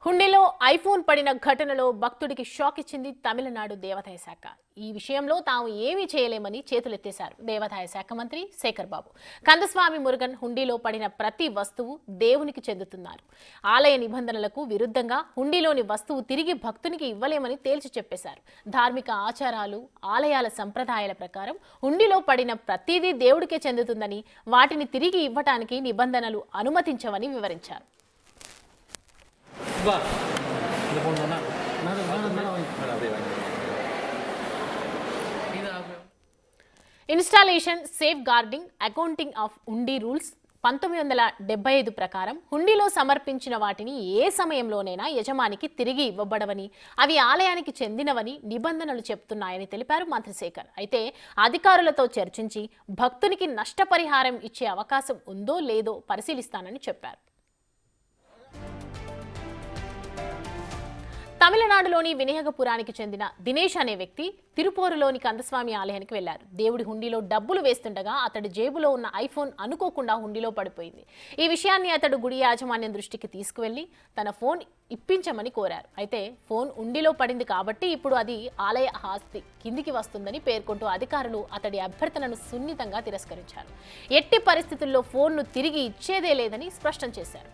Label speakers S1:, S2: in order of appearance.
S1: హుండీలో ఐఫోన్ పడిన ఘటనలో భక్తుడికి షాక్ ఇచ్చింది తమిళనాడు దేవాదాయ శాఖ. ఈ విషయంలో తాము ఏమీ చేయలేమని చేతులెత్తేశారు దేవాదాయ శాఖ మంత్రి శేఖర్ బాబు. కందస్వామి మురుగన్ హుండీలో పడిన ప్రతి వస్తువు దేవునికి చెందుతున్నారు. ఆలయ నిబంధనలకు విరుద్ధంగా హుండీలోని వస్తువు తిరిగి భక్తునికి ఇవ్వలేమని తేల్చి చెప్పేశారు. ధార్మిక ఆచారాలు, ఆలయాల సంప్రదాయాల ప్రకారం హుండీలో పడిన ప్రతిదీ దేవుడికే చెందుతుందని, వాటిని తిరిగి ఇవ్వటానికి నిబంధనలు అనుమతించవని వివరించారు. Installation, safe guarding, accounting of hundi rules 1975 ప్రకారం హుండీలో సమర్పించిన వాటిని ఏ సమయంలోనైనా యజమానికి తిరిగి ఇవ్వబడవని, అవి ఆలయానికి చెందినవని నిబంధనలు చెప్తున్నాయని తెలిపారు మంత్రి శేఖర్. అయితే అధికారులతో చర్చించి భక్తునికి నష్టపరిహారం ఇచ్చే అవకాశం ఉందో లేదో పరిశీలిస్తానని చెప్పారు. తమిళనాడులోని వినాయకపురానికి చెందిన దినేష్ అనే వ్యక్తి తిరుపూరులోని కందస్వామి ఆలయానికి వెళ్లారు. దేవుడి హుండీలో డబ్బులు వేస్తుండగా అతడి జేబులో ఉన్న ఐఫోన్ అనుకోకుండా హుండీలో పడిపోయింది. ఈ విషయాన్ని అతడు గుడి యాజమాన్యం దృష్టికి తీసుకువెళ్లి తన ఫోన్ ఇప్పించమని కోరారు. అయితే ఫోన్ హుండీలో పడింది కాబట్టి ఇప్పుడు అది ఆలయ ఆస్తి కిందికి వస్తుందని పేర్కొంటూ అధికారులు అతడి అభ్యర్థనను సున్నితంగా తిరస్కరించారు. ఎట్టి పరిస్థితుల్లో ఫోన్ను తిరిగి ఇచ్చేదే లేదని స్పష్టం చేశారు.